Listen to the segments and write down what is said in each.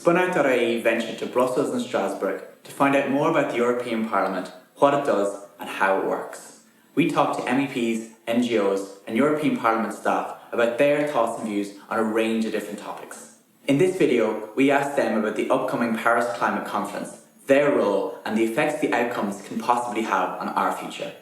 SpunOut.ie ventured to Brussels and Strasbourg to find out more about the European Parliament, what it does and how it works. We talked to MEPs, NGOs and European Parliament staff about their thoughts and views on a range of different topics. In this video, we asked them about the upcoming Paris Climate Conference, their role and the effects the outcomes can possibly have on our future.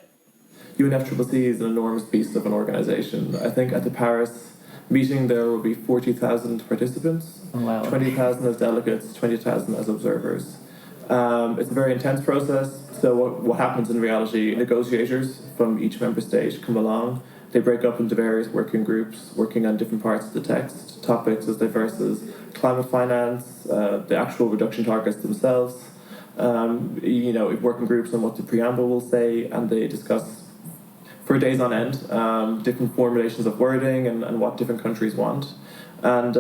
UNFCCC is an enormous beast of an organisation. I think at the Paris meeting there will be 40,000 participants, 20,000 as delegates, 20,000 as observers. It's a very intense process, so what happens in reality, negotiators from each member state come along, they break up into various working groups working on different parts of the text, topics as diverse as climate finance, the actual reduction targets themselves, working groups on what the preamble will say, and they discuss for days on end, different formulations of wording and what different countries want. And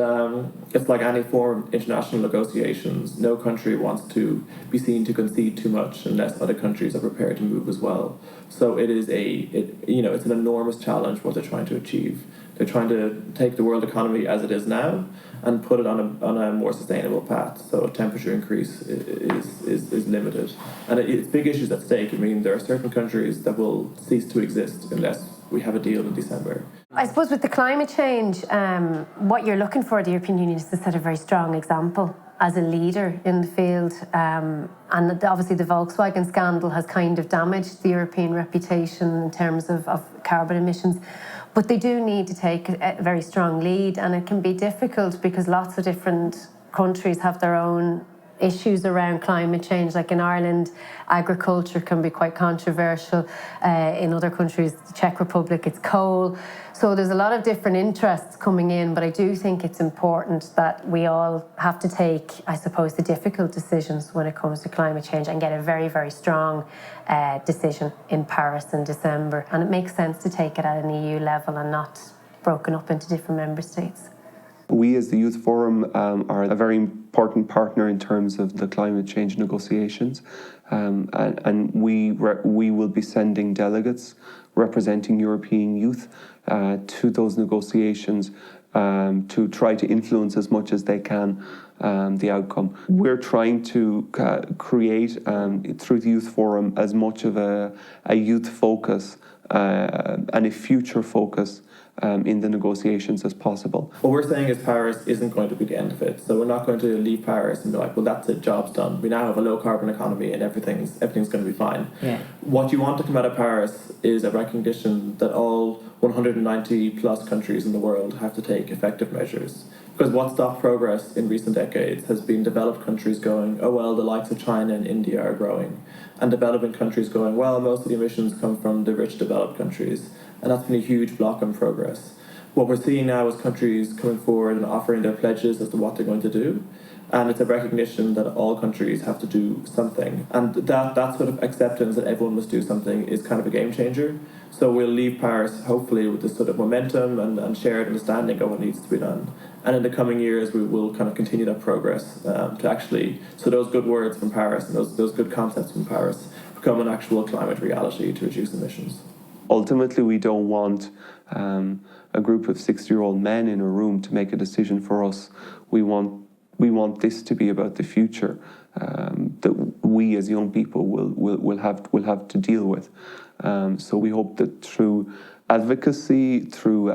it's like any form of international negotiations. No country wants to be seen to concede too much unless other countries are prepared to move as well. So it's an enormous challenge what they're trying to achieve. They're trying to take the world economy as it is now and put it on a more sustainable path. So a temperature increase is limited. And it's big issues at stake. I mean, there are certain countries that will cease to exist unless we have a deal in December. I suppose with the climate change, what you're looking for the European Union is to set a very strong example as a leader in the field. And obviously the Volkswagen scandal has kind of damaged the European reputation in terms of carbon emissions. But they do need to take a very strong lead, and it can be difficult because lots of different countries have their own issues around climate change. Like in Ireland, agriculture can be quite controversial. In other countries, the Czech Republic, it's coal. So there's a lot of different interests coming in, but I do think it's important that we all have to take, I suppose, the difficult decisions when it comes to climate change and get a very, very strong decision in Paris in December. And it makes sense to take it at an EU level and not broken up into different member states. We as the Youth Forum are a very important partner in terms of the climate change negotiations, and we will be sending delegates representing European youth to those negotiations to try to influence as much as they can the outcome. We're trying to create through the Youth Forum as much of a youth focus and a future focus in the negotiations as possible. What we're saying is Paris isn't going to be the end of it. So we're not going to leave Paris and be like, well, that's it, job's done. We now have a low carbon economy and everything's going to be fine. Yeah. What you want to come out of Paris is a recognition that all 190 plus countries in the world have to take effective measures. Because what stopped progress in recent decades has been developed countries going, oh, well, the likes of China and India are growing. And developing countries going, well, most of the emissions come from the rich developed countries. And that's been a huge block on progress. What we're seeing now is countries coming forward and offering their pledges as to what they're going to do. And it's a recognition that all countries have to do something. And that sort of acceptance that everyone must do something is kind of a game changer. So we'll leave Paris, hopefully, with this sort of momentum and shared understanding of what needs to be done. And in the coming years, we will kind of continue that progress to actually, so those good words from Paris and those good concepts from Paris become an actual climate reality to reduce emissions. Ultimately, we don't want a group of 60-year-old men in a room to make a decision for us. We want this to be about the future that we as young people will have to deal with. So we hope that through advocacy, through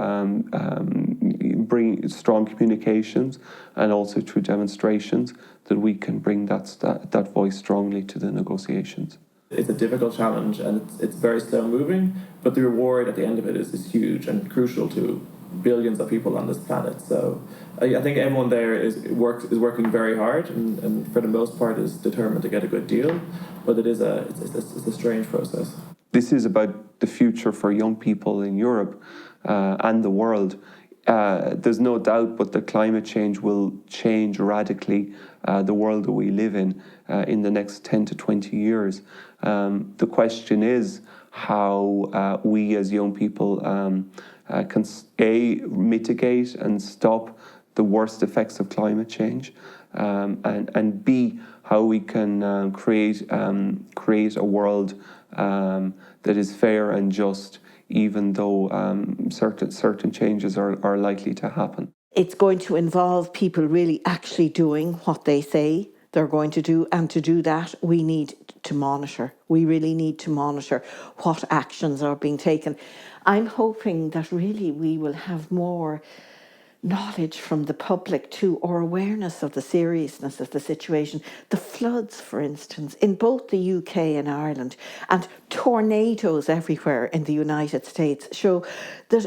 bring strong communications, and also through demonstrations, that we can bring that voice strongly to the negotiations. It's a difficult challenge and it's very slow moving, but the reward at the end of it is huge and crucial to billions of people on this planet. So I think everyone there is working very hard and for the most part is determined to get a good deal, but it's a strange process. This is about the future for young people in Europe and the world. There's no doubt but that climate change will change radically the world that we live in the next 10 to 20 years. The question is how we as young people can A, mitigate and stop the worst effects of climate change, and B, how we can create a world that is fair and just, even though certain changes are likely to happen. It's going to involve people really actually doing what they say they're going to do. And to do that, we need to monitor. We really need to monitor what actions are being taken. I'm hoping that really we will have more knowledge from the public too, or awareness of the seriousness of the situation. The floods, for instance, in both the UK and Ireland, and tornadoes everywhere in the United States show that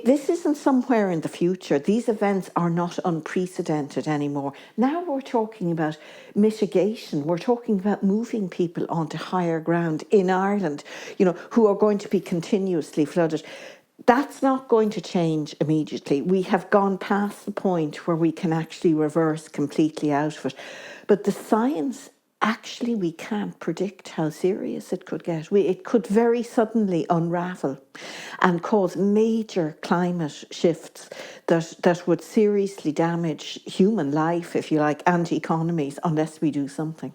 this isn't somewhere in the future. These events are not unprecedented anymore. Now we're talking about mitigation. We're talking about moving people onto higher ground in Ireland, who are going to be continuously flooded. That's not going to change immediately. We have gone past the point where we can actually reverse completely out of it. But the science, actually, we can't predict how serious it could get. It could very suddenly unravel and cause major climate shifts that would seriously damage human life, if you like, and economies, unless we do something.